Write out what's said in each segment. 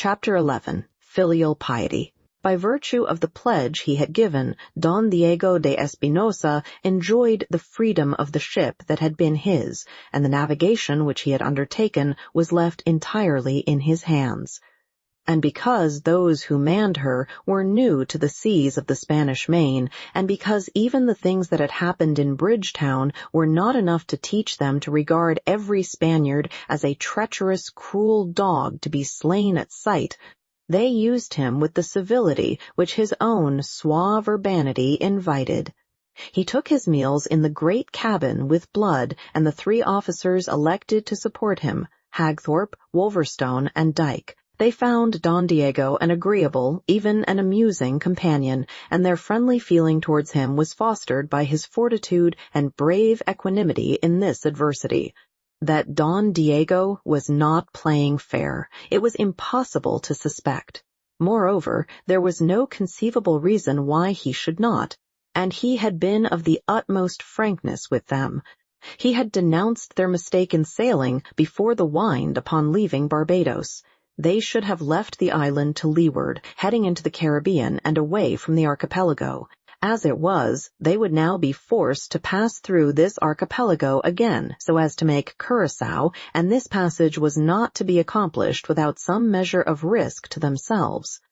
Chapter 11. Filial Piety. By virtue of the pledge he had given, Don Diego de Espinosa enjoyed the freedom of the ship that had been his, and the navigation which he had undertaken was left entirely in his hands. And because those who manned her were new to the seas of the Spanish Main, and because even the things that had happened in Bridgetown were not enough to teach them to regard every Spaniard as a treacherous, cruel dog to be slain at sight, they used him with the civility which his own suave urbanity invited. He took his meals in the great cabin with Blood and the 3 officers elected to support him, Hagthorpe, Wolverstone, and Dyke. They found Don Diego an agreeable, even an amusing companion, and their friendly feeling towards him was fostered by his fortitude and brave equanimity in this adversity. That Don Diego was not playing fair, it was impossible to suspect. Moreover, there was no conceivable reason why he should not, and he had been of the utmost frankness with them. He had denounced their mistake in sailing before the wind upon leaving Barbados. They should have left the island to leeward, heading into the Caribbean and away from the archipelago. As it was, they would now be forced to pass through this archipelago again so as to make Curaçao, and this passage was not to be accomplished without some measure of risk to themselves.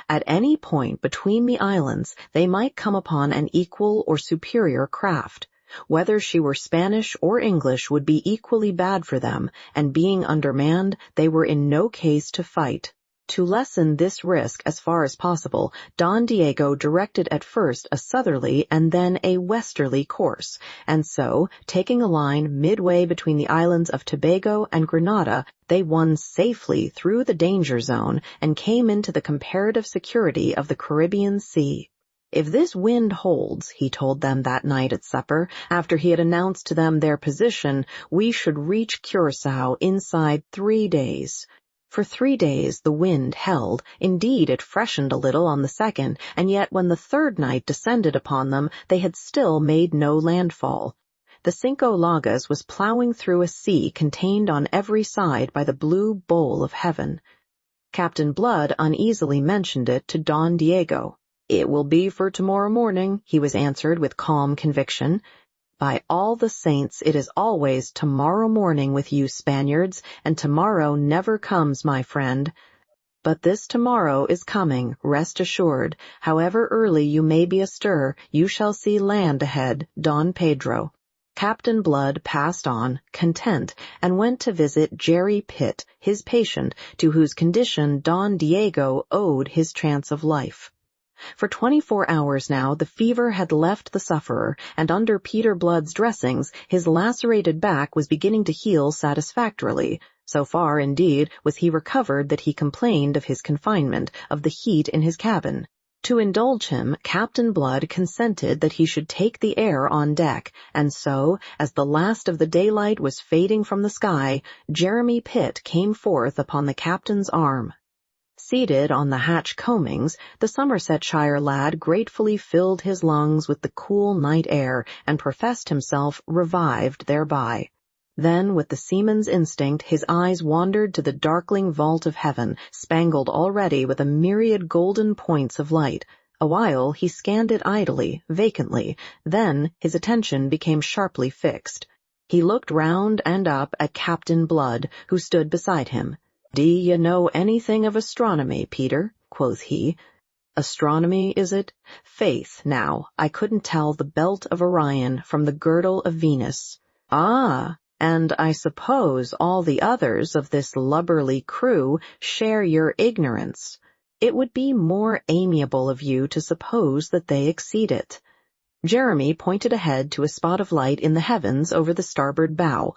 At any point between the islands, they might come upon an equal or superior craft. Whether she were Spanish or English would be equally bad for them, and being undermanned, they were in no case to fight. To lessen this risk as far as possible, Don Diego directed at first a southerly and then a westerly course, and so, taking a line midway between the islands of Tobago and Grenada, they won safely through the danger zone and came into the comparative security of the Caribbean Sea. "If this wind holds," he told them that night at supper, after he had announced to them their position, "we should reach Curaçao inside 3 days." For 3 days the wind held. Indeed, it freshened a little on the second, and yet when the 3rd night descended upon them, they had still made no landfall. The Cinco Llagas was plowing through a sea contained on every side by the blue bowl of heaven. Captain Blood uneasily mentioned it to Don Diego. "It will be for tomorrow morning," he was answered with calm conviction. "By all the saints, it is always tomorrow morning with you Spaniards, and tomorrow never comes, my friend. But this tomorrow is coming, rest assured. However early you may be astir, you shall see land ahead, Don Pedro." Captain Blood passed on, content, and went to visit Jerry Pitt, his patient, to whose condition Don Diego owed his chance of life. For 24 hours now the fever had left the sufferer, and under Peter Blood's dressings his lacerated back was beginning to heal satisfactorily. So far, indeed, was he recovered that he complained of his confinement, of the heat in his cabin. To indulge him, Captain Blood consented that he should take the air on deck, and so, as the last of the daylight was fading from the sky, Jeremy Pitt came forth upon the captain's arm. Seated on the hatch coamings, the Somersetshire lad gratefully filled his lungs with the cool night air and professed himself revived thereby. Then, with the seaman's instinct, his eyes wandered to the darkling vault of heaven, spangled already with a myriad golden points of light. Awhile he scanned it idly, vacantly, then his attention became sharply fixed. He looked round and up at Captain Blood, who stood beside him. "D'ye know anything of astronomy, Peter?" quoth he. "Astronomy, is it? Faith, now, I couldn't tell the belt of Orion from the girdle of Venus." "Ah, and I suppose all the others of this lubberly crew share your ignorance. It would be more amiable of you to suppose that they exceed it." Jeremy pointed ahead to a spot of light in the heavens over the starboard bow.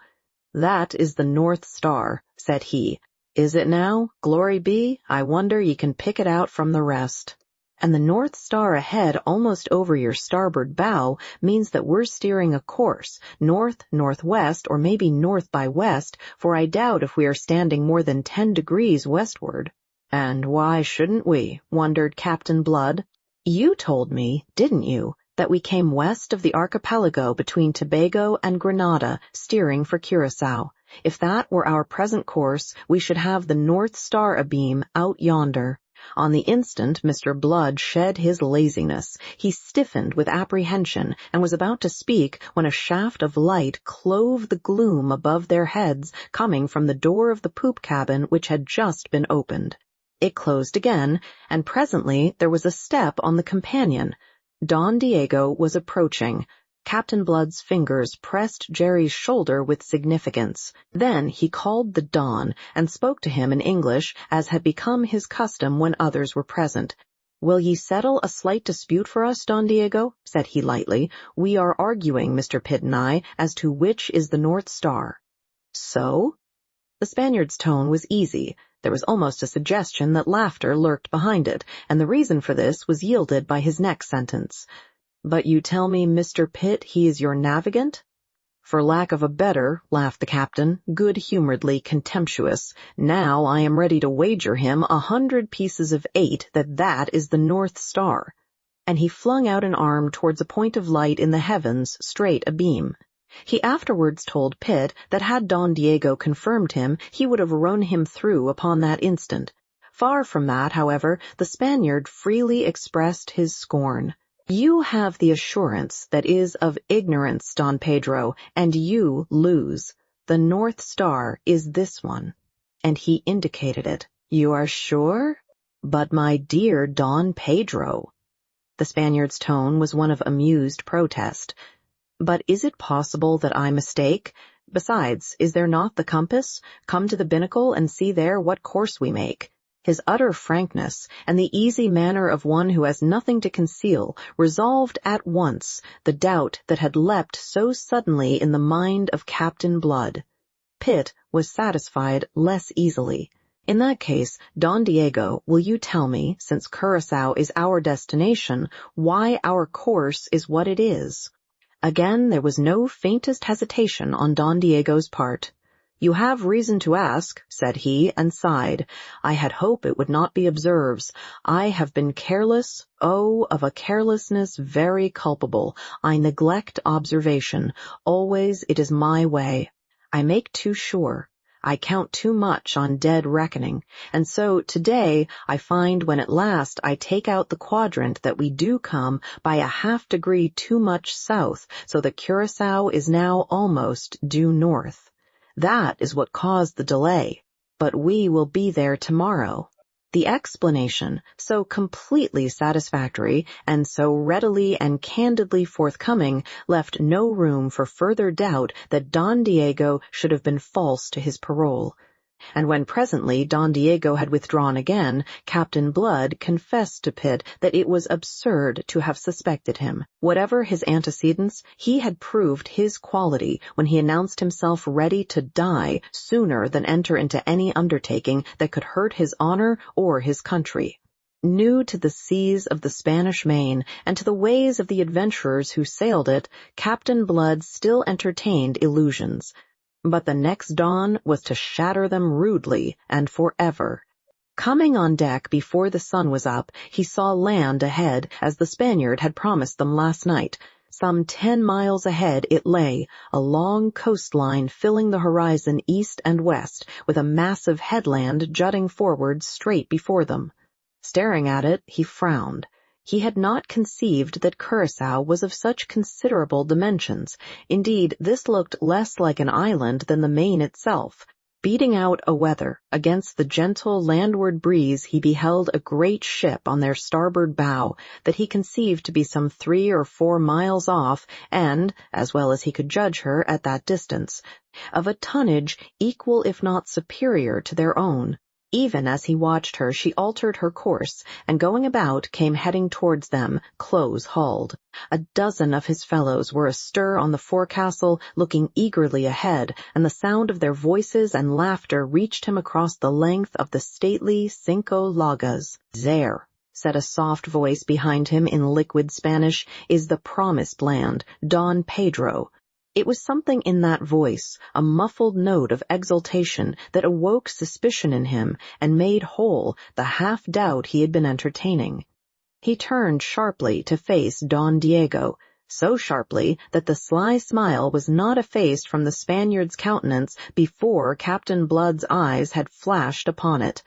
"That is the North Star," said he. "Is it now? Glory be, I wonder ye can pick it out from the rest." "And the North Star ahead almost over your starboard bow means that we're steering a course, north, northwest, or maybe north by west, for I doubt if we are standing more than 10 degrees westward." "And why shouldn't we?" wondered Captain Blood. "You told me, didn't you, that we came west of the archipelago between Tobago and Grenada, steering for Curaçao. If that were our present course, we should have the North Star abeam out yonder." On the instant Mr. Blood shed his laziness. He stiffened with apprehension and was about to speak when a shaft of light clove the gloom above their heads, coming from the door of the poop cabin which had just been opened. It closed again, and presently there was a step on the companion. Don Diego was approaching. Captain Blood's fingers pressed Jerry's shoulder with significance. Then he called the Don and spoke to him in English, as had become his custom when others were present. "Will ye settle a slight dispute for us, Don Diego?" said he lightly. "We are arguing, Mr. Pitt and I, as to which is the North Star." "So?" The Spaniard's tone was easy. There was almost a suggestion that laughter lurked behind it, and the reason for this was yielded by his next sentence. "But you tell me, Mr. Pitt, he is your navigant?" "For lack of a better," laughed the captain, good-humoredly contemptuous. "Now I am ready to wager him 100 pieces of 8 that that is the North Star." And he flung out an arm towards a point of light in the heavens straight abeam. He afterwards told Pitt that had Don Diego confirmed him, he would have run him through upon that instant. Far from that, however, the Spaniard freely expressed his scorn. "You have the assurance that is of ignorance, Don Pedro, and you lose. The North Star is this one." And he indicated it. "You are sure?" "But my dear Don Pedro." The Spaniard's tone was one of amused protest. "But is it possible that I mistake? Besides, is there not the compass? Come to the binnacle and see there what course we make." His utter frankness, and the easy manner of one who has nothing to conceal, resolved at once the doubt that had leapt so suddenly in the mind of Captain Blood. Pitt was satisfied less easily. "In that case, Don Diego, will you tell me, since Curaçao is our destination, why our course is what it is?" Again there was no faintest hesitation on Don Diego's part. "You have reason to ask," said he, and sighed. "I had hoped it would not be observed. I have been careless, of a carelessness very culpable. I neglect observation. Always it is my way. I make too sure. I count too much on dead reckoning, and so today I find when at last I take out the quadrant that we do come by a half-degree too much south, so that Curaçao is now almost due north. That is what caused the delay, but we will be there tomorrow." The explanation, so completely satisfactory and so readily and candidly forthcoming, left no room for further doubt that Don Diego should have been false to his parole. And when presently Don Diego had withdrawn again, Captain Blood confessed to Pitt that it was absurd to have suspected him. Whatever his antecedents, he had proved his quality when he announced himself ready to die sooner than enter into any undertaking that could hurt his honor or his country. New to the seas of the Spanish Main and to the ways of the adventurers who sailed it, Captain Blood still entertained illusions. But the next dawn was to shatter them rudely and forever. Coming on deck before the sun was up, he saw land ahead, as the Spaniard had promised them last night. Some 10 miles ahead it lay, a long coastline filling the horizon east and west, with a massive headland jutting forward straight before them. Staring at it, he frowned. He had not conceived that Curaçao was of such considerable dimensions. Indeed, this looked less like an island than the main itself. Beating out aweather, against the gentle landward breeze he beheld a great ship on their starboard bow, that he conceived to be some 3 or 4 miles off, and, as well as he could judge her at that distance, of a tonnage equal if not superior to their own. Even as he watched her, she altered her course, and going about, came heading towards them, close-hauled. A dozen of his fellows were astir on the forecastle, looking eagerly ahead, and the sound of their voices and laughter reached him across the length of the stately Cinco Llagas. "There," said a soft voice behind him in liquid Spanish, "is the promised land, Don Pedro." It was something in that voice, a muffled note of exultation, that awoke suspicion in him and made whole the half-doubt he had been entertaining. He turned sharply to face Don Diego. so sharply that the sly smile was not effaced from the Spaniard's countenance before Captain Blood's eyes had flashed upon it.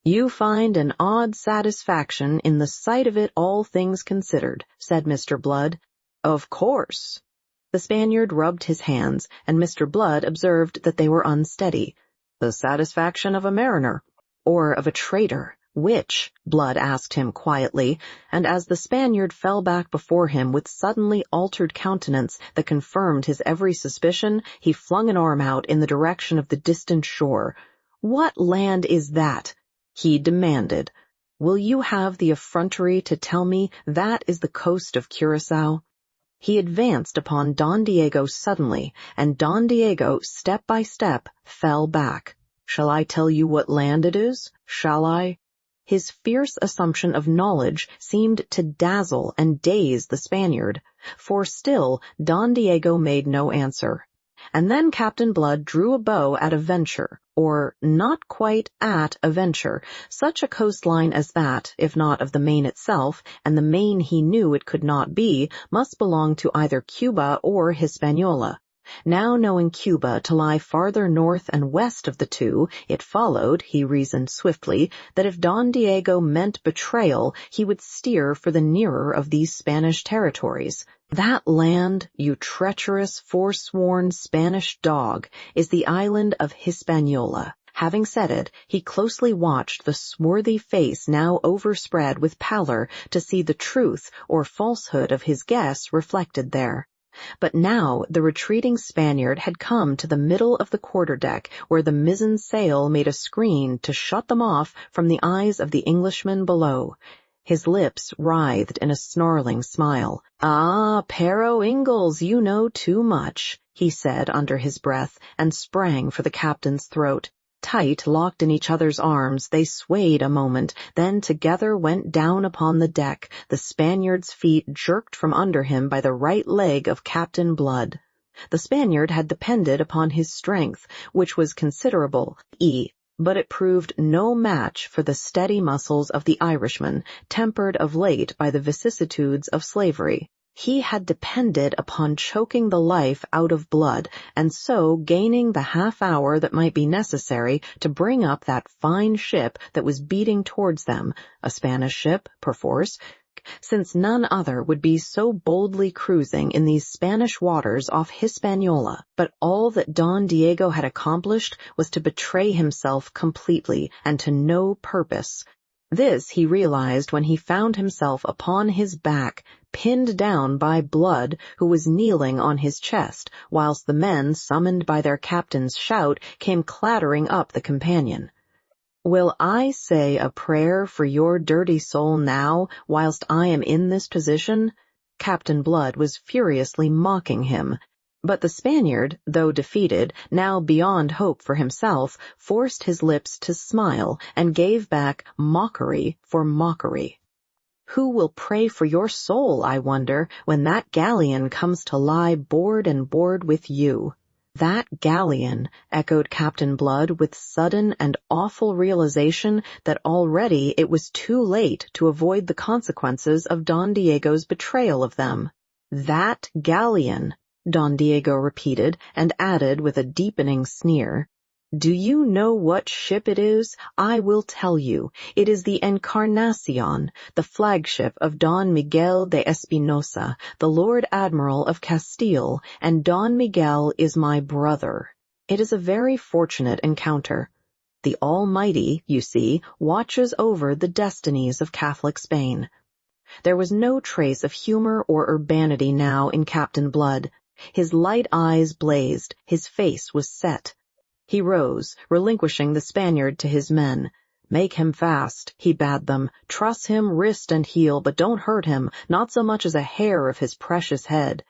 "You find an odd satisfaction in the sight of it, all things considered," said Mr. Blood. "Of course." The Spaniard rubbed his hands, and Mr. Blood observed that they were unsteady. "The satisfaction of a mariner, or of a traitor, which?" Blood asked him quietly, and as the Spaniard fell back before him with suddenly altered countenance that confirmed his every suspicion, he flung an arm out in the direction of the distant shore. "What land is that?" he demanded. "Will you have the effrontery to tell me that is the coast of Curaçao?" He advanced upon Don Diego suddenly, and Don Diego, step by step, fell back. "Shall I tell you what land it is? Shall I?" His fierce assumption of knowledge seemed to dazzle and daze the Spaniard, for still Don Diego made no answer. And then Captain Blood drew a bow at a venture, or not quite at a venture, such a coastline as that, if not of the Main itself, and the Main he knew it could not be, must belong to either Cuba or Hispaniola. Now knowing Cuba to lie farther north and west of the two, it followed, he reasoned swiftly, that if Don Diego meant betrayal, he would steer for the nearer of these Spanish territories. "That land, you treacherous, forsworn Spanish dog, is the island of Hispaniola." Having said it, he closely watched the swarthy face now overspread with pallor to see the truth or falsehood of his guess reflected there. But now the retreating Spaniard had come to the middle of the quarter-deck, where the mizzen sail made a screen to shut them off from the eyes of the Englishmen below. His lips writhed in a snarling smile. "Ah, Pero Ingalls, you know too much," he said under his breath, and sprang for the captain's throat. Tight locked in each other's arms, they swayed a moment, then together went down upon the deck, the Spaniard's feet jerked from under him by the right leg of Captain Blood. The Spaniard had depended upon his strength, which was considerable, but it proved no match for the steady muscles of the Irishman, tempered of late by the vicissitudes of slavery. He had depended upon choking the life out of Blood, and so gaining the half-hour that might be necessary to bring up that fine ship that was beating towards them, a Spanish ship, perforce, since none other would be so boldly cruising in these Spanish waters off Hispaniola. But all that Don Diego had accomplished was to betray himself completely, and to no purpose. This he realized when he found himself upon his back, pinned down by Blood, who was kneeling on his chest, whilst the men, summoned by their captain's shout, came clattering up the companion. "Will I say a prayer for your dirty soul now, whilst I am in this position?" Captain Blood was furiously mocking him. But the Spaniard, though defeated, now beyond hope for himself, forced his lips to smile, and gave back mockery for mockery. "Who will pray for your soul, I wonder, when that galleon comes to lie board and board with you?" "That galleon," echoed Captain Blood with sudden and awful realization that already it was too late to avoid the consequences of Don Diego's betrayal of them. "That galleon," Don Diego repeated, and added with a deepening sneer, "Do you know what ship it is? I will tell you. It is the Encarnacion, the flagship of Don Miguel de Espinosa, the Lord Admiral of Castile, and Don Miguel is my brother. It is a very fortunate encounter. The Almighty, you see, watches over the destinies of Catholic Spain." There was no trace of humor or urbanity now in Captain Blood. His light eyes blazed, his face was set. He rose, relinquishing the Spaniard to his men. "Make him fast," he bade them. "Truss him wrist and heel, but don't hurt him, not so much as a hair of his precious head."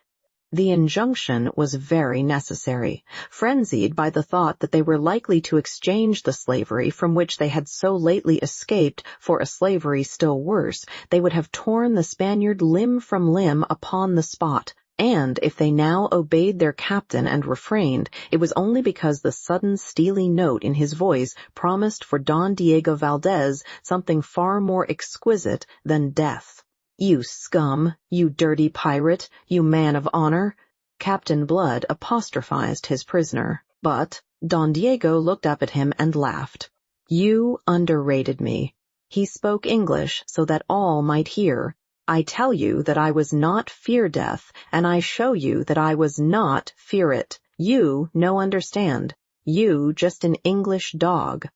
The injunction was very necessary. Frenzied by the thought that they were likely to exchange the slavery from which they had so lately escaped for a slavery still worse, they would have torn the Spaniard limb from limb upon the spot. And if they now obeyed their captain and refrained, it was only because the sudden steely note in his voice promised for Don Diego Valdez something far more exquisite than death. "You scum, you dirty pirate, you man of honor." Captain Blood apostrophized his prisoner, but Don Diego looked up at him and laughed. "You underrated me." He spoke English so that all might hear. "I tell you that I was not fear death, and I show you that I was not fear it. You no understand. You just an English dog."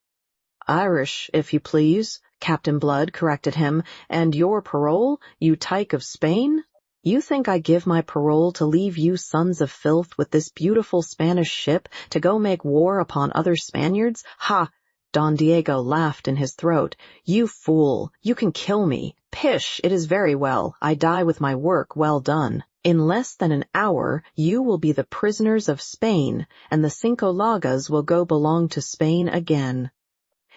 "Irish, if you please," Captain Blood corrected him. "And your parole, you tyke of Spain? You think I give my parole to leave you sons of filth with this beautiful Spanish ship to go make war upon other Spaniards? Ha!" Don Diego laughed in his throat. "You fool! You can kill me. Pish! It is very well. I die with my work well done. In less than an hour you will be the prisoners of Spain, and the Cinco Llagas will go belong to Spain again."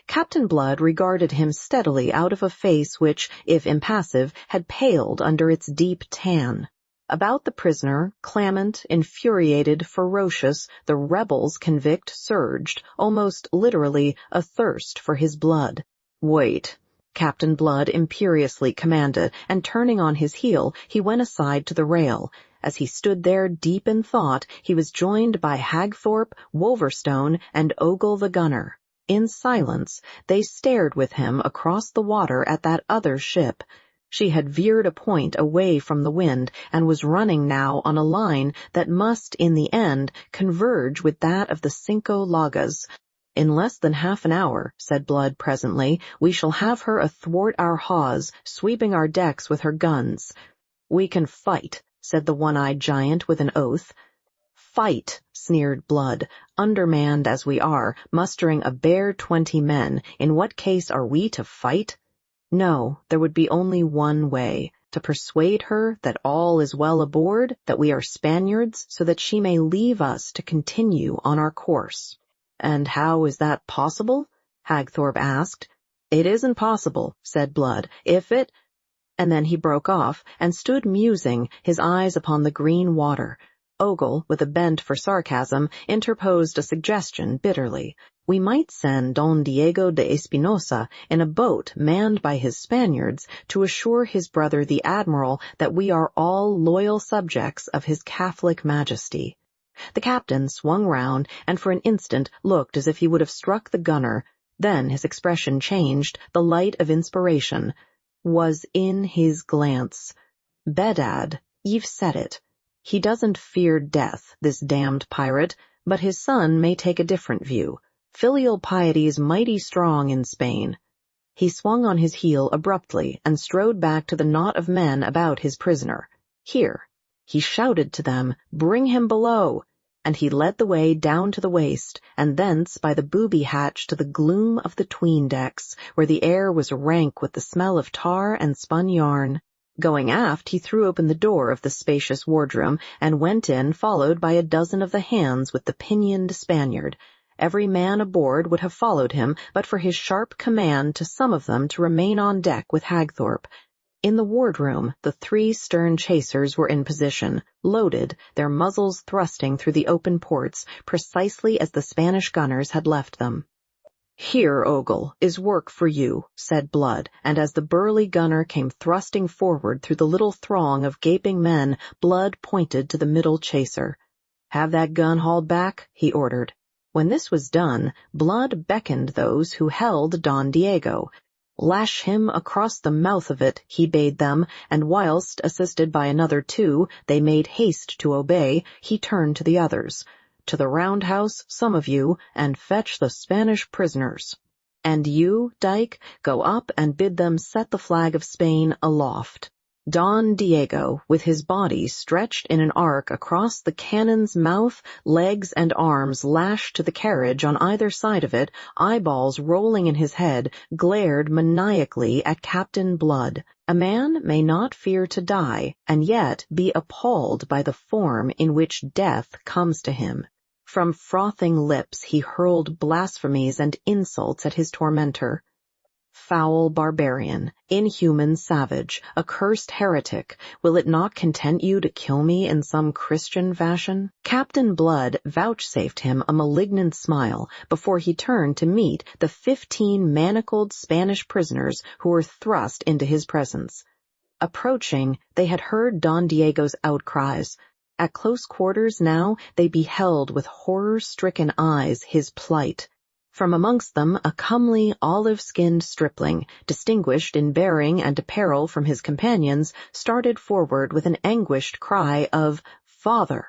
Captain Blood regarded him steadily out of a face which, if impassive, had paled under its deep tan. About the prisoner, clamant, infuriated, ferocious, the rebels convict surged, almost literally athirst for his blood. "Wait," Captain Blood imperiously commanded, and turning on his heel, he went aside to the rail. As he stood there deep in thought, he was joined by Hagthorpe, Wolverstone, and Ogle the gunner. In silence, they stared with him across the water at that other ship. She had veered a point away from the wind and was running now on a line that must, in the end, converge with that of the Cinco Llagas. "In less than half an hour," said Blood presently, "we shall have her athwart our hawse, sweeping our decks with her guns." "We can fight," said the one-eyed giant with an oath. "Fight," sneered Blood. "Undermanned as we are, mustering a bare 20 men, in what case are we to fight? No, there would be only one way, to persuade her that all is well aboard, that we are Spaniards, so that she may leave us to continue on our course." "And how is that possible?" Hagthorpe asked. "It isn't possible," said Blood. "If it—" And then he broke off, and stood musing, his eyes upon the green water. Ogle, with a bent for sarcasm, interposed a suggestion bitterly. "We might send Don Diego de Espinosa in a boat manned by his Spaniards to assure his brother the Admiral that we are all loyal subjects of his Catholic Majesty." The captain swung round and for an instant looked as if he would have struck the gunner. Then his expression changed, the light of inspiration was in his glance. "Bedad, you've said it. He doesn't fear death, this damned pirate, but his son may take a different view. Filial piety is mighty strong in Spain." He swung on his heel abruptly and strode back to the knot of men about his prisoner. "Here." He shouted to them, "Bring him below." And he led the way down to the waist, and thence by the booby hatch to the gloom of the 'tween decks, where the air was rank with the smell of tar and spun yarn. Going aft, he threw open the door of the spacious wardroom and went in, followed by a dozen of the hands with the pinioned Spaniard. Every man aboard would have followed him, but for his sharp command to some of them to remain on deck with Hagthorpe. In the wardroom, the 3 stern chasers were in position, loaded, their muzzles thrusting through the open ports, precisely as the Spanish gunners had left them. "Here, Ogle, is work for you," said Blood, and as the burly gunner came thrusting forward through the little throng of gaping men, Blood pointed to the middle chaser. "Have that gun hauled back," he ordered. When this was done, Blood beckoned those who held Don Diego. "Lash him across the mouth of it," he bade them, and whilst, assisted by another 2, they made haste to obey, he turned to the others. "To the roundhouse, some of you, and fetch the Spanish prisoners. And you, Dyke, go up and bid them set the flag of Spain aloft." Don Diego, with his body stretched in an arc across the cannon's mouth, legs and arms lashed to the carriage on either side of it, eyeballs rolling in his head, glared maniacally at Captain Blood. A man may not fear to die, and yet be appalled by the form in which death comes to him. From frothing lips he hurled blasphemies and insults at his tormentor. "Foul barbarian, inhuman savage, accursed heretic, will it not content you to kill me in some Christian fashion?" Captain Blood vouchsafed him a malignant smile before he turned to meet the 15 manacled Spanish prisoners who were thrust into his presence. Approaching, they had heard Don Diego's outcries. At close quarters now, they beheld with horror-stricken eyes his plight. From amongst them, a comely, olive-skinned stripling, distinguished in bearing and apparel from his companions, started forward with an anguished cry of "Father!"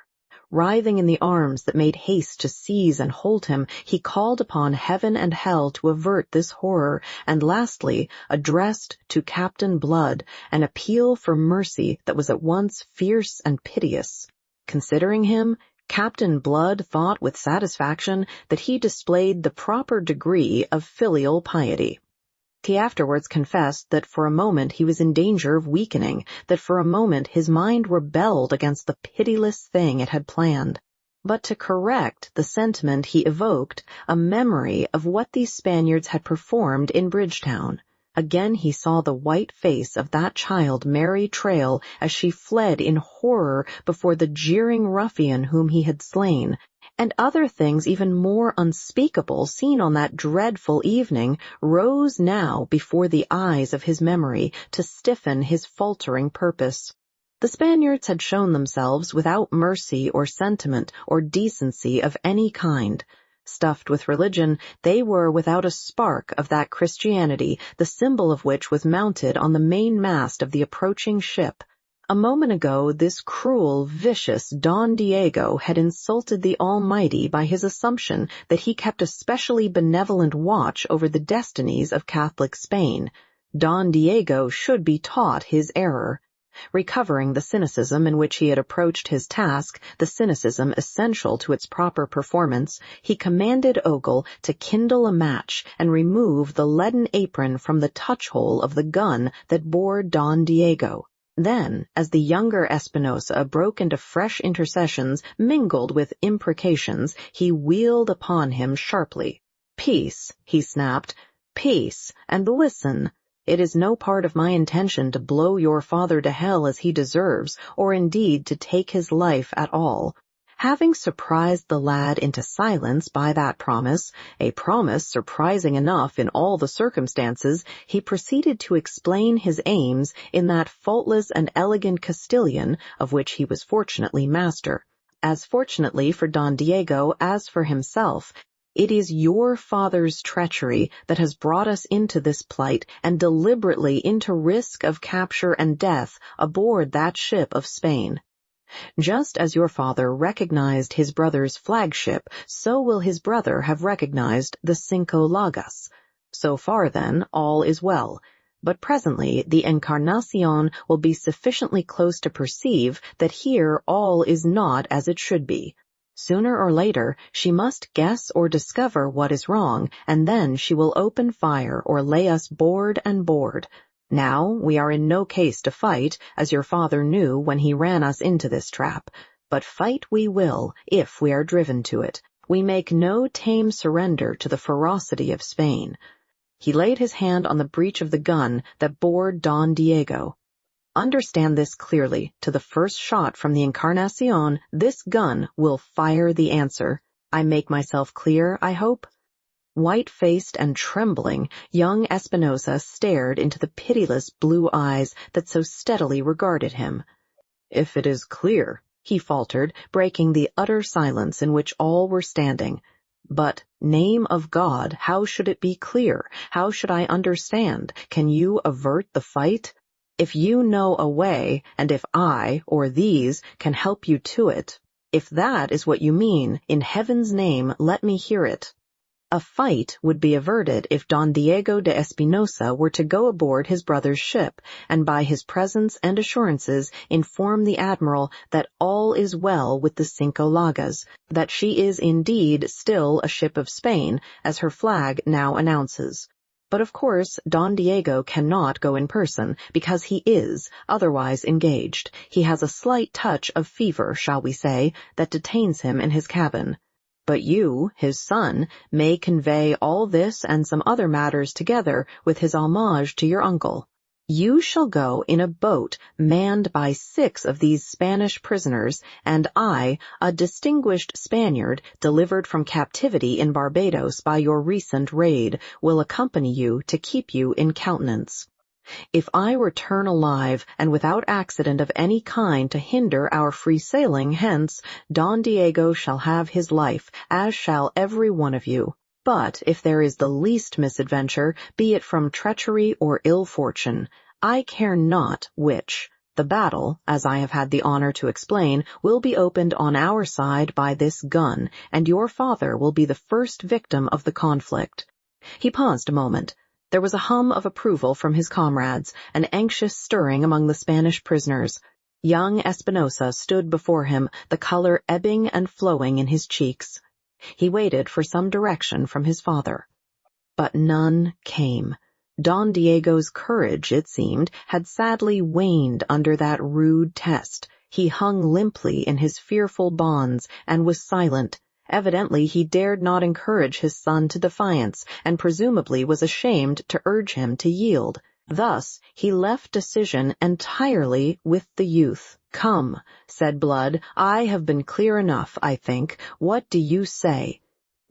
Writhing in the arms that made haste to seize and hold him, he called upon heaven and hell to avert this horror, and lastly, addressed to Captain Blood an appeal for mercy that was at once fierce and piteous. Considering him, Captain Blood thought with satisfaction that he displayed the proper degree of filial piety. He afterwards confessed that for a moment he was in danger of weakening, that for a moment his mind rebelled against the pitiless thing it had planned. But to correct the sentiment he evoked a memory of what these Spaniards had performed in Bridgetown. Again he saw the white face of that child Mary Trail as she fled in horror before the jeering ruffian whom he had slain, and other things even more unspeakable seen on that dreadful evening rose now before the eyes of his memory to stiffen his faltering purpose. The Spaniards had shown themselves without mercy or sentiment or decency of any kind. Stuffed with religion, they were without a spark of that Christianity, the symbol of which was mounted on the mainmast of the approaching ship. A moment ago, this cruel, vicious Don Diego had insulted the Almighty by his assumption that he kept a specially benevolent watch over the destinies of Catholic Spain. Don Diego should be taught his error. Recovering the cynicism in which he had approached his task, the cynicism essential to its proper performance, he commanded Ogle to kindle a match and remove the leaden apron from the touch-hole of the gun that bore Don Diego. Then, as the younger Espinosa broke into fresh intercessions mingled with imprecations, he wheeled upon him sharply. "Peace," he snapped, "peace, and listen. It is no part of my intention to blow your father to hell as he deserves, or indeed to take his life at all." Having surprised the lad into silence by that promise, a promise surprising enough in all the circumstances, he proceeded to explain his aims in that faultless and elegant Castilian of which he was fortunately master. As fortunately for Don Diego as for himself, "It is your father's treachery that has brought us into this plight and deliberately into risk of capture and death aboard that ship of Spain. Just as your father recognized his brother's flagship, so will his brother have recognized the Cinco Llagas. So far, then, all is well. But presently the Encarnacion will be sufficiently close to perceive that here all is not as it should be. Sooner or later, she must guess or discover what is wrong, and then she will open fire or lay us board and board. Now, we are in no case to fight, as your father knew when he ran us into this trap. But fight we will, if we are driven to it. We make no tame surrender to the ferocity of Spain." He laid his hand on the breech of the gun that bore Don Diego. "Understand this clearly. To the first shot from the Encarnacion, this gun will fire the answer. I make myself clear, I hope?" White-faced and trembling, young Espinosa stared into the pitiless blue eyes that so steadily regarded him. "If it is clear," he faltered, breaking the utter silence in which all were standing. "But, name of God, how should it be clear? How should I understand? Can you avert the fight? If you know a way, and if I, or these, can help you to it, if that is what you mean, in heaven's name, let me hear it." A fight would be averted if Don Diego de Espinosa were to go aboard his brother's ship, and by his presence and assurances inform the admiral that all is well with the Cinco Llagas, that she is indeed still a ship of Spain, as her flag now announces. But of course Don Diego cannot go in person, because he is otherwise engaged. He has a slight touch of fever, shall we say, that detains him in his cabin. But you, his son, may convey all this and some other matters together with his homage to your uncle. You shall go in a boat manned by 6 of these Spanish prisoners, and I, a distinguished Spaniard delivered from captivity in Barbados by your recent raid, will accompany you to keep you in countenance. If I return alive and without accident of any kind to hinder our free sailing hence, Don Diego shall have his life, as shall every one of you. But if there is the least misadventure, be it from treachery or ill fortune, I care not which. The battle, as I have had the honor to explain, will be opened on our side by this gun, and your father will be the first victim of the conflict." He paused a moment. There was a hum of approval from his comrades, an anxious stirring among the Spanish prisoners. Young Espinosa stood before him, the color ebbing and flowing in his cheeks. He waited for some direction from his father. But none came. Don Diego's courage, it seemed, had sadly waned under that rude test. He hung limply in his fearful bonds and was silent. Evidently he dared not encourage his son to defiance, and presumably was ashamed to urge him to yield. Thus he left decision entirely with the youth. "Come," said Blood, "I have been clear enough, I think. What do you say?"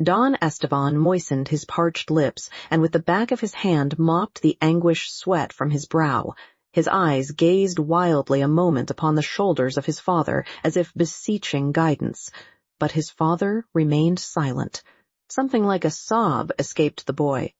Don Esteban moistened his parched lips, and with the back of his hand mopped the anguished sweat from his brow. His eyes gazed wildly a moment upon the shoulders of his father, as if beseeching guidance. But his father remained silent. Something like a sob escaped the boy.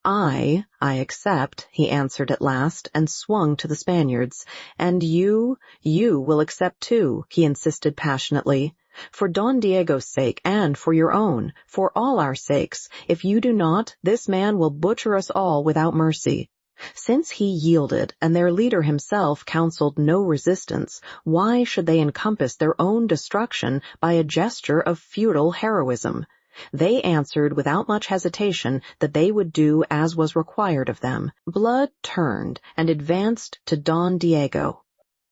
I accept," he answered at last, and swung to the Spaniards. "And you will accept too," he insisted passionately. "For Don Diego's sake, and for your own, for all our sakes. If you do not, this man will butcher us all without mercy." Since he yielded, and their leader himself counseled no resistance, why should they encompass their own destruction by a gesture of feudal heroism? They answered without much hesitation that they would do as was required of them. Blood turned and advanced to Don Diego.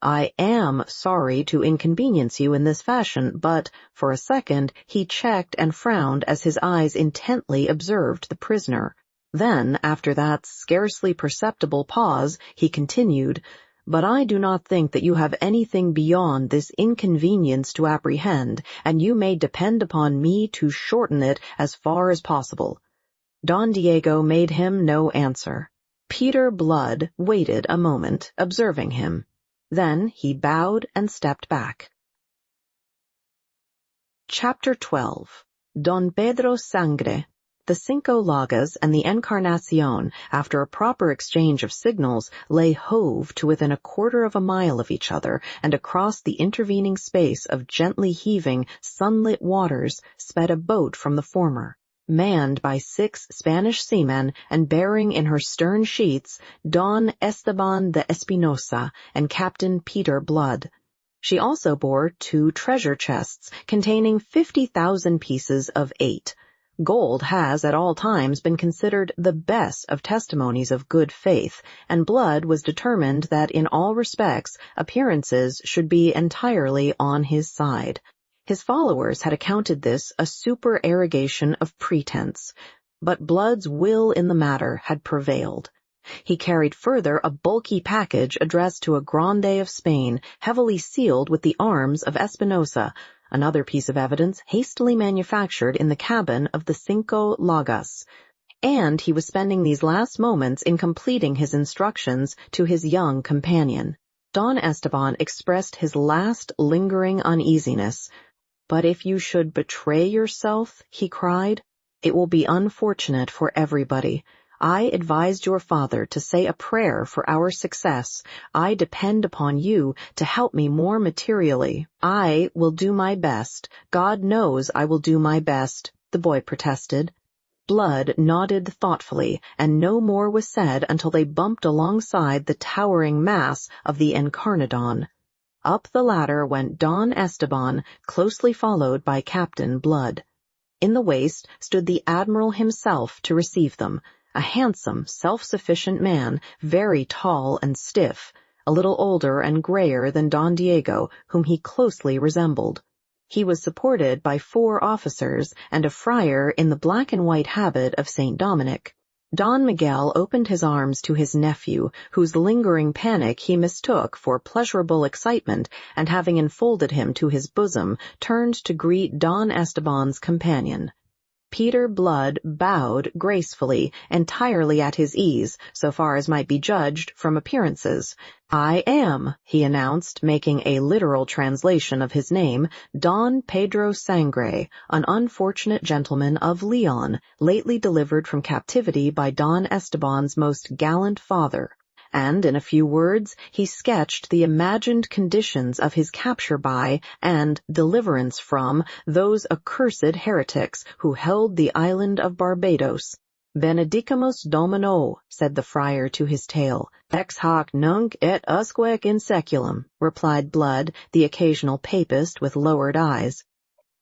"I am sorry to inconvenience you in this fashion, but," for a second, he checked and frowned as his eyes intently observed the prisoner. Then, after that scarcely perceptible pause, he continued, "But I do not think that you have anything beyond this inconvenience to apprehend, and you may depend upon me to shorten it as far as possible." Don Diego made him no answer. Peter Blood waited a moment, observing him. Then he bowed and stepped back. Chapter 12. Don Pedro Sangre. The Cinco Llagas and the Encarnacion, after a proper exchange of signals, lay hove to within 1/4 of a mile of each other, and across the intervening space of gently heaving, sunlit waters sped a boat from the former, manned by 6 Spanish seamen and bearing in her stern sheets Don Esteban de Espinosa and Captain Peter Blood. She also bore 2 treasure chests containing 50,000 pieces of 8. Gold has at all times been considered the best of testimonies of good faith, and Blood was determined that in all respects appearances should be entirely on his side. His followers had accounted this a supererogation of pretense, but Blood's will in the matter had prevailed. He carried further a bulky package addressed to a grande of Spain, heavily sealed with the arms of Espinosa, another piece of evidence hastily manufactured in the cabin of the Cinco Llagas, and he was spending these last moments in completing his instructions to his young companion. Don Esteban expressed his last lingering uneasiness. "But if you should betray yourself," he cried, "it will be unfortunate for everybody. I advised your father to say a prayer for our success. I depend upon you to help me more materially." "I will do my best. God knows I will do my best," the boy protested. Blood nodded thoughtfully, and no more was said until they bumped alongside the towering mass of the Encarnadon. Up the ladder went Don Esteban, closely followed by Captain Blood. In the waist stood the Admiral himself to receive them, a handsome, self-sufficient man, very tall and stiff, a little older and grayer than Don Diego, whom he closely resembled. He was supported by 4 officers and a friar in the black and white habit of St. Dominic. Don Miguel opened his arms to his nephew, whose lingering panic he mistook for pleasurable excitement, and having enfolded him to his bosom, turned to greet Don Esteban's companion. Peter Blood bowed gracefully, entirely at his ease, so far as might be judged from appearances. "I am," he announced, making a literal translation of his name, "Don Pedro Sangre, an unfortunate gentleman of Leon, lately delivered from captivity by Don Esteban's most gallant father." And in a few words he sketched the imagined conditions of his capture by, and deliverance from, those accursed heretics who held the island of Barbados. "Benedicamus Domino," said the friar to his tale. "Ex hoc nunc et usquec in seculum," replied Blood, the occasional papist with lowered eyes.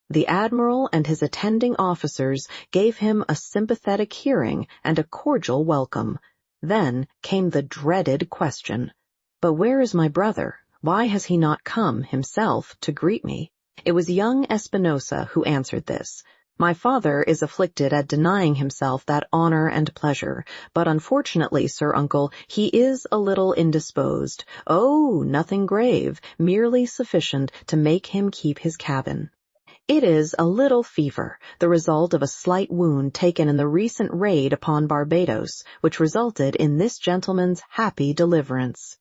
The admiral and his attending officers gave him a sympathetic hearing and a cordial welcome. Then came the dreaded question. "But where is my brother? Why has he not come, himself, to greet me?" It was young Espinosa who answered this. "My father is afflicted at denying himself that honor and pleasure, but unfortunately, Sir Uncle, he is a little indisposed. Oh, nothing grave, merely sufficient to make him keep his cabin. It is a little fever, the result of a slight wound taken in the recent raid upon Barbados, which resulted in this gentleman's happy deliverance."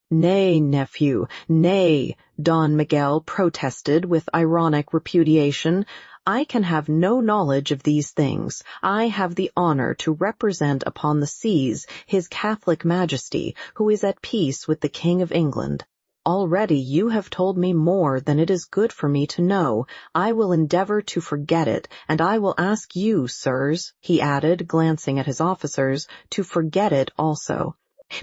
"Nay, nephew, nay," Don Miguel protested with ironic repudiation. "I can have no knowledge of these things. I have the honor to represent upon the seas His Catholic Majesty, who is at peace with the King of England. Already you have told me more than it is good for me to know. I will endeavor to forget it, and I will ask you, sirs," he added, glancing at his officers, "to forget it also."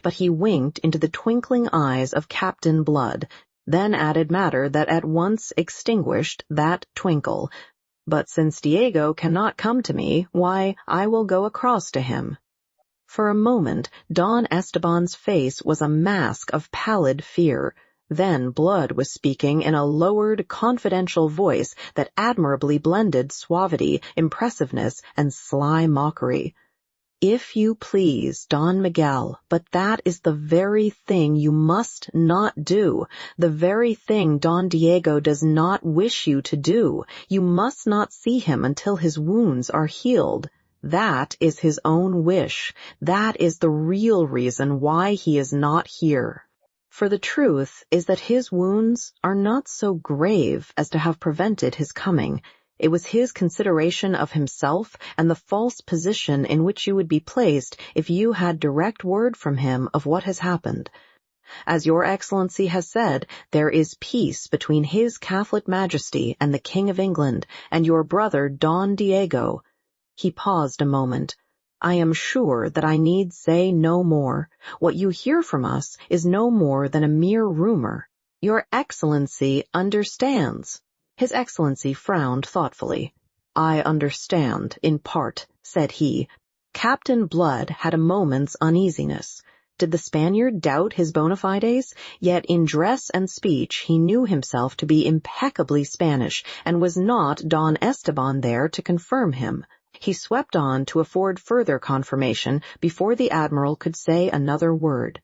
But he winked into the twinkling eyes of Captain Blood, then added matter that at once extinguished that twinkle. "But since Diego cannot come to me, why, I will go across to him." For a moment, Don Esteban's face was a mask of pallid fear. Then Blood was speaking in a lowered, confidential voice that admirably blended suavity, impressiveness, and sly mockery. "If you please, Don Miguel, but that is the very thing you must not do, the very thing Don Diego does not wish you to do. You must not see him until his wounds are healed. That is his own wish. That is the real reason why he is not here. For the truth is that his wounds are not so grave as to have prevented his coming. It was his consideration of himself and the false position in which you would be placed if you had direct word from him of what has happened. As your Excellency has said, there is peace between His Catholic Majesty and the King of England and your brother Don Diego." He paused a moment. "I am sure that I need say no more. What you hear from us is no more than a mere rumor. Your Excellency understands." His Excellency frowned thoughtfully. "I understand, in part," said he. Captain Blood had a moment's uneasiness. Did the Spaniard doubt his bona fides? Yet in dress and speech he knew himself to be impeccably Spanish, and was not Don Esteban there to confirm him. He swept on to afford further confirmation before the Admiral could say another word.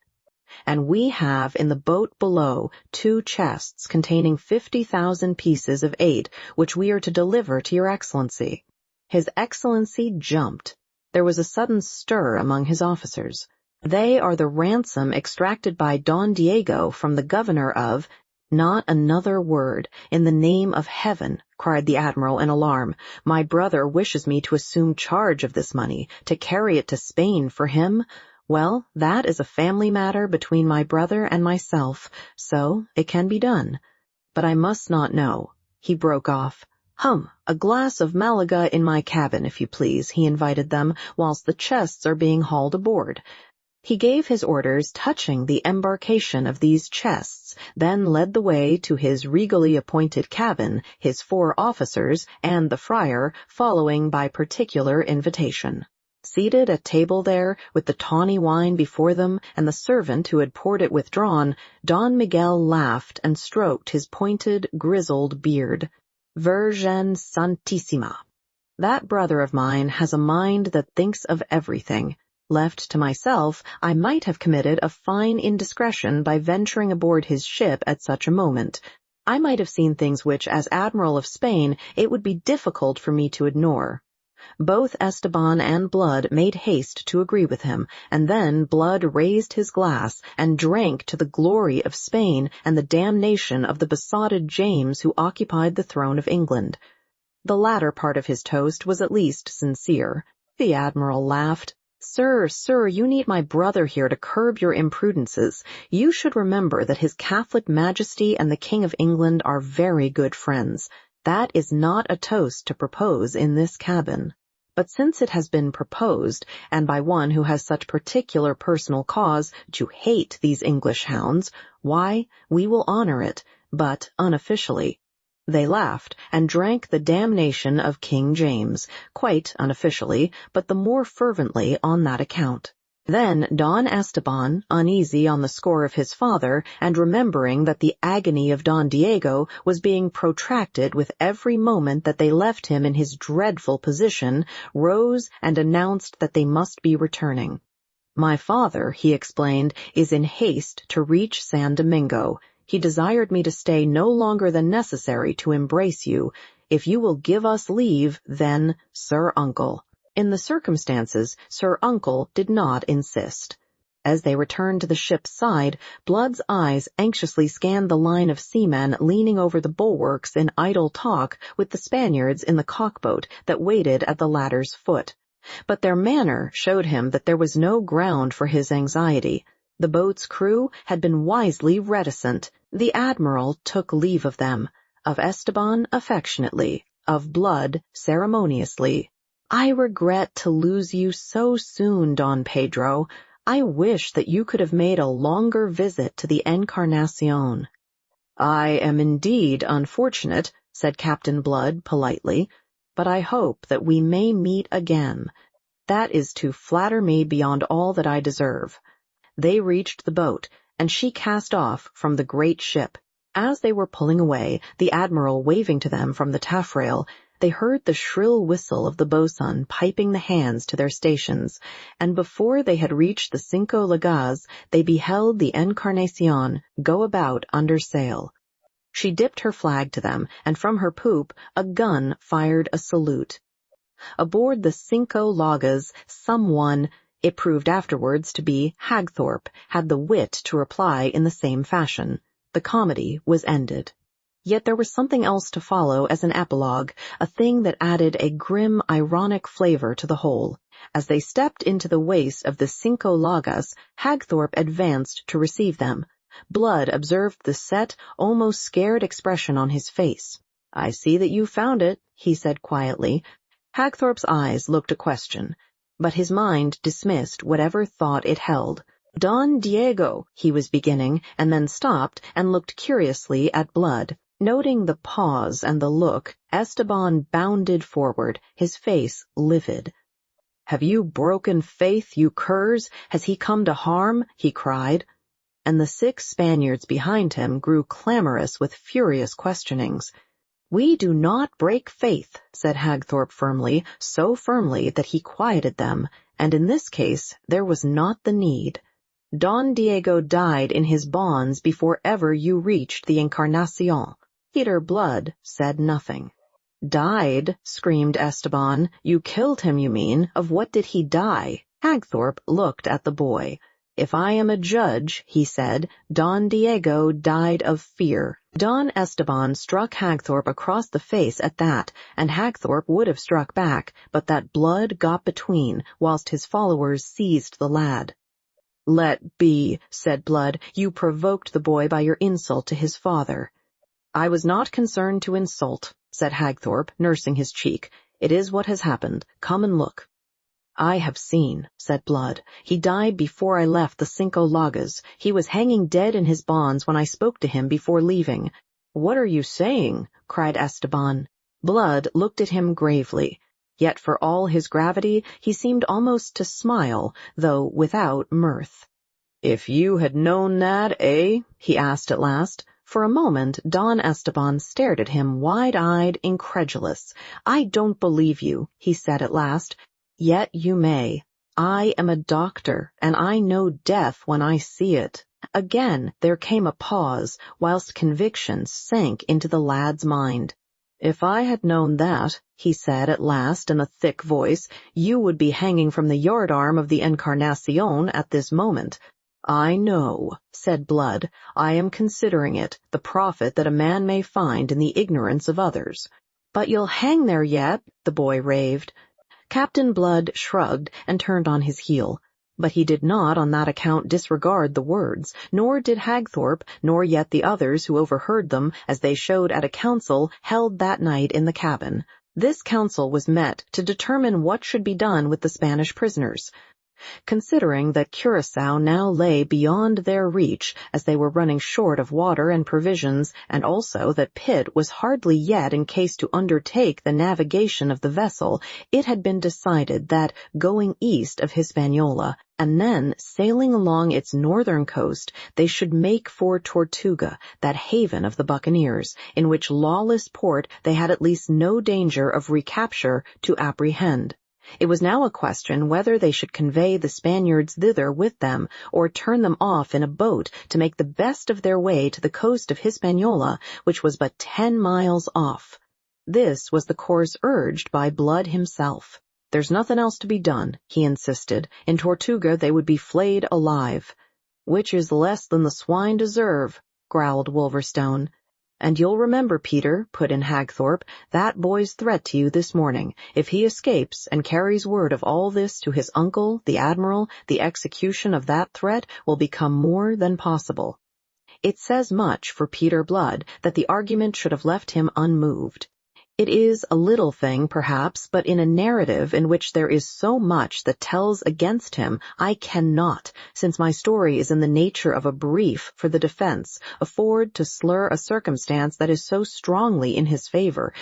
"And we have in the boat below 2 chests containing 50,000 pieces of 8, which we are to deliver to your Excellency." His Excellency jumped. There was a sudden stir among his officers. "They are the ransom extracted by Don Diego from the governor of—" "Not another word, in the name of heaven," cried the Admiral in alarm. "My brother wishes me to assume charge of this money, to carry it to Spain for him. Well, that is a family matter between my brother and myself, so it can be done. But I must not know." He broke off. A glass of Malaga in my cabin, if you please," he invited them, "whilst the chests are being hauled aboard." He gave his orders touching the embarkation of these chests, then led the way to his regally appointed cabin, his 4 officers, and the friar, following by particular invitation. Seated at table there, with the tawny wine before them, and the servant who had poured it withdrawn, Don Miguel laughed and stroked his pointed, grizzled beard. "Virgen Santissima! That brother of mine has a mind that thinks of everything. Left to myself, I might have committed a fine indiscretion by venturing aboard his ship at such a moment. I might have seen things which, as Admiral of Spain, it would be difficult for me to ignore. Both Esteban and Blood made haste to agree with him, and then Blood raised his glass and drank to the glory of Spain and the damnation of the besotted James who occupied the throne of England. The latter part of his toast was at least sincere. The Admiral laughed. "Sir, you need my brother here to curb your imprudences. You should remember that His Catholic Majesty and the King of England are very good friends. That is not a toast to propose in this cabin. But since it has been proposed, and by one who has such particular personal cause to hate these English hounds, why, we will honor it, but unofficially." They laughed and drank the damnation of King James, quite unofficially, but the more fervently on that account. Then Don Esteban, uneasy on the score of his father, and remembering that the agony of Don Diego was being protracted with every moment that they left him in his dreadful position, rose and announced that they must be returning. "My father," he explained, "is in haste to reach San Domingo. He desired me to stay no longer than necessary to embrace you. If you will give us leave, then, Sir Uncle." In the circumstances, Sir Uncle did not insist. As they returned to the ship's side, Blood's eyes anxiously scanned the line of seamen leaning over the bulwarks in idle talk with the Spaniards in the cockboat that waited at the ladder's foot. But their manner showed him that there was no ground for his anxiety. The boat's crew had been wisely reticent. The Admiral took leave of them, of Esteban affectionately, of Blood ceremoniously. "I regret to lose you so soon, Don Pedro. I wish that you could have made a longer visit to the Encarnacion." "I am indeed unfortunate," said Captain Blood politely, "but I hope that we may meet again. That is to flatter me beyond all that I deserve." They reached the boat, and she cast off from the great ship. As they were pulling away, the Admiral waving to them from the taffrail, they heard the shrill whistle of the boatswain piping the hands to their stations, and before they had reached the Cinco Llagas, they beheld the Encarnacion go about under sail. She dipped her flag to them, and from her poop a gun fired a salute. Aboard the Cinco Llagas, someone, it proved afterwards to be Hagthorpe, had the wit to reply in the same fashion. The comedy was ended. Yet there was something else to follow as an epilogue, a thing that added a grim, ironic flavor to the whole. As they stepped into the waist of the Cinco Llagas, Hagthorpe advanced to receive them. Blood observed the set, almost scared expression on his face. "I see that you found it," he said quietly. Hagthorpe's eyes looked a question, but his mind dismissed whatever thought it held. "Don Diego," he was beginning, and then stopped and looked curiously at Blood. Noting the pause and the look, Esteban bounded forward, his face livid. "Have you broken faith, you curs? Has he come to harm?" he cried. And the 6 Spaniards behind him grew clamorous with furious questionings. "We do not break faith," said Hagthorpe firmly, so firmly that he quieted them, and in this case there was not the need. "Don Diego died in his bonds before ever you reached the Encarnacion." Peter Blood said nothing. "Died?" screamed Esteban. "You killed him, you mean. Of what did he die?" Hagthorpe looked at the boy. "If I am a judge," he said, "Don Diego died of fear." Don Esteban struck Hagthorpe across the face at that, and Hagthorpe would have struck back, but that Blood got between, whilst his followers seized the lad. "Let be," said Blood. "You provoked the boy by your insult to his father." "I was not concerned to insult," said Hagthorpe, nursing his cheek. "It is what has happened. Come and look." "I have seen," said Blood. "He died before I left the Cinco Llagas. He was hanging dead in his bonds when I spoke to him before leaving." "What are you saying?" cried Esteban. Blood looked at him gravely. Yet for all his gravity, he seemed almost to smile, though without mirth. "If you had known that, eh?" he asked at last. For a moment, Don Esteban stared at him wide-eyed, incredulous. "I don't believe you," he said at last. "Yet you may. I am a doctor, and I know death when I see it." Again there came a pause, whilst conviction sank into the lad's mind. "If I had known that," he said at last in a thick voice, "you would be hanging from the yardarm of the Encarnacion at this moment." "I know," said Blood. "I am considering it, the profit that a man may find in the ignorance of others." "But you'll hang there yet," the boy raved. Captain Blood shrugged and turned on his heel. But he did not on that account disregard the words, nor did Hagthorpe, nor yet the others who overheard them, as they showed at a council held that night in the cabin. This council was met to determine what should be done with the Spanish prisoners. Considering that Curaçao now lay beyond their reach, as they were running short of water and provisions, and also that Pitt was hardly yet in case to undertake the navigation of the vessel, it had been decided that, going east of Hispaniola, and then sailing along its northern coast, they should make for Tortuga, that haven of the buccaneers, in which lawless port they had at least no danger of recapture to apprehend. It was now a question whether they should convey the Spaniards thither with them, or turn them off in a boat to make the best of their way to the coast of Hispaniola, which was but 10 miles off. This was the course urged by Blood himself. "There's nothing else to be done," he insisted. "In Tortuga they would be flayed alive." "Which is less than the swine deserve," growled Wolverstone. "And you'll remember, Peter," put in Hagthorpe, "that boy's threat to you this morning. If he escapes and carries word of all this to his uncle, the Admiral, the execution of that threat will become more than possible." It says much for Peter Blood that the argument should have left him unmoved. It is a little thing, perhaps, but in a narrative in which there is so much that tells against him, I cannot, since my story is in the nature of a brief for the defense, afford to slur a circumstance that is so strongly in his favor,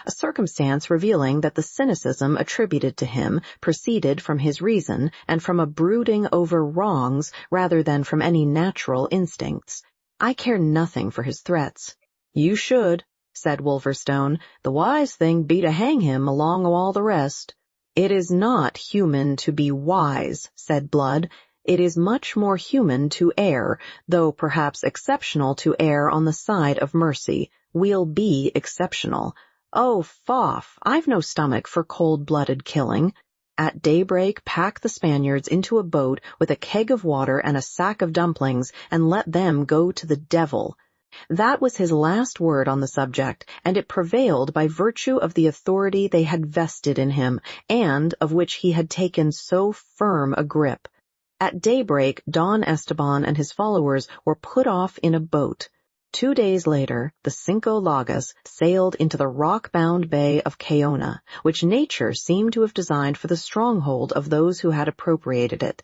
a circumstance revealing that the cynicism attributed to him proceeded from his reason and from a brooding over wrongs rather than from any natural instincts. I care nothing for his threats. "You should," said Wolverstone. "The wise thing be to hang him along o' all the rest." "It is not human to be wise," said Blood. "It is much more human to err, though perhaps exceptional to err on the side of mercy. We'll be exceptional. Oh, Foff, I've no stomach for cold-blooded killing. At daybreak pack the Spaniards into a boat with a keg of water and a sack of dumplings, and let them go to the devil." That was his last word on the subject, and it prevailed by virtue of the authority they had vested in him, and of which he had taken so firm a grip. At daybreak, Don Esteban and his followers were put off in a boat. 2 days later, the Cinco Llagas sailed into the rock-bound bay of Cayona, which nature seemed to have designed for the stronghold of those who had appropriated it.